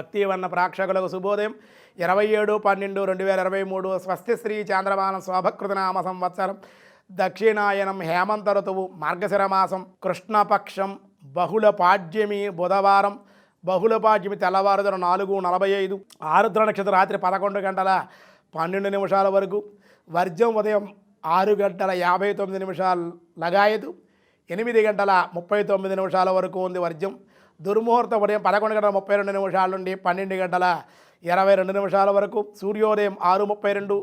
భక్తివన్న ప్రేక్షకులకు శుభోదయం 27/12/2023 స్వస్తి శ్రీ చాంద్రమానం శోభకృతనామ సంవత్సరం దక్షిణాయనం హేమంత ఋతువు మార్గశిర మాసం కృష్ణపక్షం బహుళ పాడ్యమి బుధవారం బహుళ పాడ్యమి తెల్లవారుజామున 4:45 ఆరుద్ర నక్షత్రం రాత్రి 11:12 వరకు వర్జం ఉదయం 6:59 లగాయతు 8:39 వరకు ఉంది వర్జం. దుర్ముహూర్తం ఉదయం 11:32 నుండి 12:22 వరకు. సూర్యోదయం 6:32,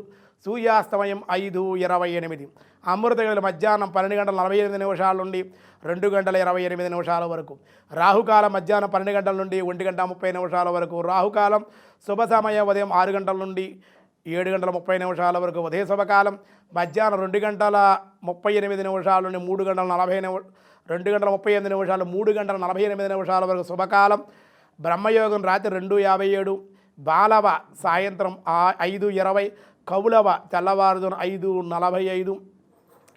సూర్యాస్తమయం 5:28. అమృత గడియలు మధ్యాహ్నం 12:48 నుండి 2:28 వరకు. రాహుకాలం మధ్యాహ్నం 12 గంటల నుండి 1:30 వరకు. రాహుకాలం శుభ సమయం ఉదయం 6 గంటల నుండి 7:30 వరకు. ఉదయ శుభకాలం మధ్యాహ్నం 2:38 నుండి 3:48 వరకు. శుభకాలం బ్రహ్మయోగం రాత్రి 2:57, బాలవ సాయంత్రం 5:20, కౌలవ తెల్లవారుజామున 5:45.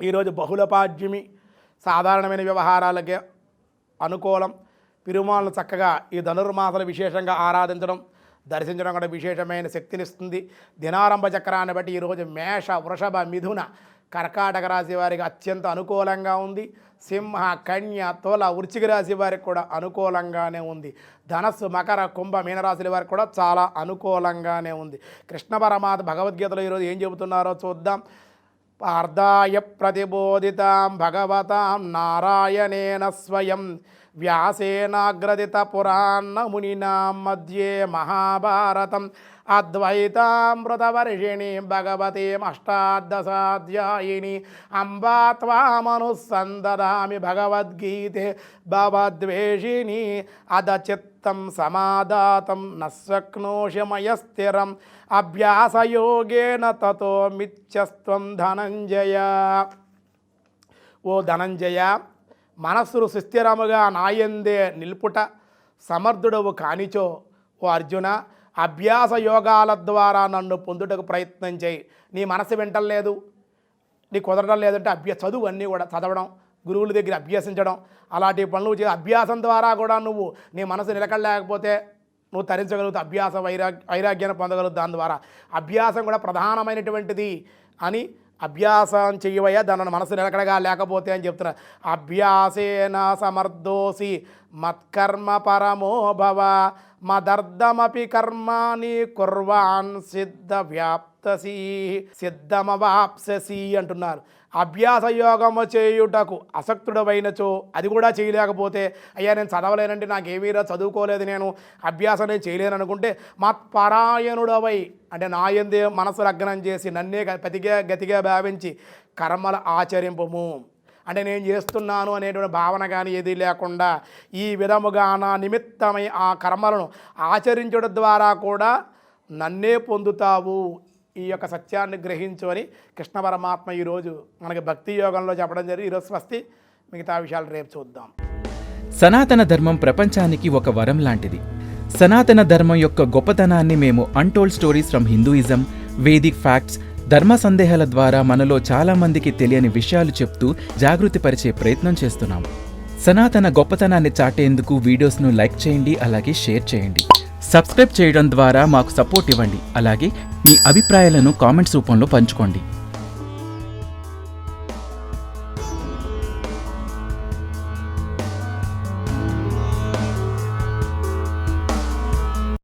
ఈరోజు బహుళపాడ్యమి, సాధారణమైన వ్యవహారాలకే అనుకూలం. తిరుమలను చక్కగా ఈ ధనుర్మాసాలు విశేషంగా ఆరాధించడం, దర్శించడం కూడా విశేషమైన శక్తినిస్తుంది. దినారంభ చక్రాన్ని బట్టి ఈరోజు మేష, వృషభ, మిథున, కర్కాటక రాశి వారికి అత్యంత అనుకూలంగా ఉంది. సింహ, కన్య, తుల, వృశ్చిక రాశి వారికి కూడా అనుకూలంగానే ఉంది. ధనస్సు, మకర, కుంభ, మీనరాశుల వారికి కూడా చాలా అనుకూలంగానే ఉంది. కృష్ణ పరమాత్మ భగవద్గీతలో ఈరోజు ఏం చెబుతున్నారో చూద్దాం. పార్థాయ ప్రతిబోధితాం భగవతాం నారాయణేన స్వయం వ్యాసేనాగ్రదిత పురాణ మునినాం మధ్యే మహాభారతం అద్వైతామృతవర్షిణి భగవతీం అష్టాదశాధ్యాయిని అంబా త్వామనుసందదామి భగవద్గీతే భవద్వేషిణి అదచిత్తం సమాదాతం న శక్నోషి మయస్థిరం అభ్యాసయోగేన తతో మిథ్యస్త్వం ధనంజయ. ఓ ధనంజయ, మనస్సును సుస్థిరముగా నాయందే నిల్పుట సమర్థుడవు కానిచో ఓ అర్జున, అభ్యాస యోగాల ద్వారా నన్ను పొందుటకు ప్రయత్నం చేయి. నీ మనసు వింటలేదు, నీ కుదరడం లేదంటే చదువు అన్నీ కూడా చదవడం, గురువుల దగ్గర అభ్యసించడం, అలాంటి పనులు అభ్యాసం ద్వారా కూడా నువ్వు నీ మనసు నిలకడలేకపోతే నువ్వు తరించగలుగుతావు. అభ్యాస వైరాగ్యాన్ని పొందగలుగుతావు. దాని ద్వారా అభ్యాసం కూడా ప్రధానమైనటువంటిది అని అభ్యాసం చెయ్యవయ్యా, దాని మనసు నిలకడగా లేకపోతే అని చెప్తున్నారు. అభ్యాసేన సమర్థోసి మత్కర్మ పరమో భవ మదర్థమపి కర్మాని కుర్వాన్ సిద్ధమవాప్ససి అంటున్నారు. అభ్యాస యోగము చేయుటకు అసక్తుడవైనచో, అది కూడా చేయలేకపోతే, అయ్యా నేను చదవలేనంటే, నాకేమీరా చదువుకోలేదు, నేను అభ్యాసం నేను చేయలేను అనుకుంటే, మత్పరాయణుడవై అంటే నాయందే మనసు లగ్నం చేసి నన్నే గతిగా భావించి కర్మల ఆచరింపము. అంటే నేను చేస్తున్నాను అనేటువంటి భావన కానీ ఏది లేకుండా ఈ విధముగా నా నిమిత్తమై ఆ కర్మలను ఆచరించడం ద్వారా కూడా నన్నే పొందుతావు. ఈ యొక్క సత్యాన్ని గ్రహించు అని కృష్ణ పరమాత్మ ఈరోజు మనకి భక్తి యోగంలో చెప్పడం జరిగింది. ఈరోజు స్వస్తి, మిగతా విషయాలు రేపు చూద్దాం. సనాతన ధర్మం ప్రపంచానికి ఒక వరం లాంటిది. సనాతన ధర్మం యొక్క గొప్పతనాన్ని మేము untold stories from Hinduism, Vedic facts, ధర్మ సందేహాల ద్వారా మనలో చాలా మందికి తెలియని విషయాలు చెప్తూ జాగృతిపరిచే ప్రయత్నం చేస్తున్నాము. సనాతన గొప్పతనాన్ని చాటేందుకు వీడియోస్ను లైక్ చేయండి, అలాగే షేర్ చేయండి. సబ్స్క్రైబ్ చేయడం ద్వారా మాకు సపోర్ట్ ఇవ్వండి. అలాగే మీ అభిప్రాయాలను కామెంట్స్ రూపంలో పంచుకోండి.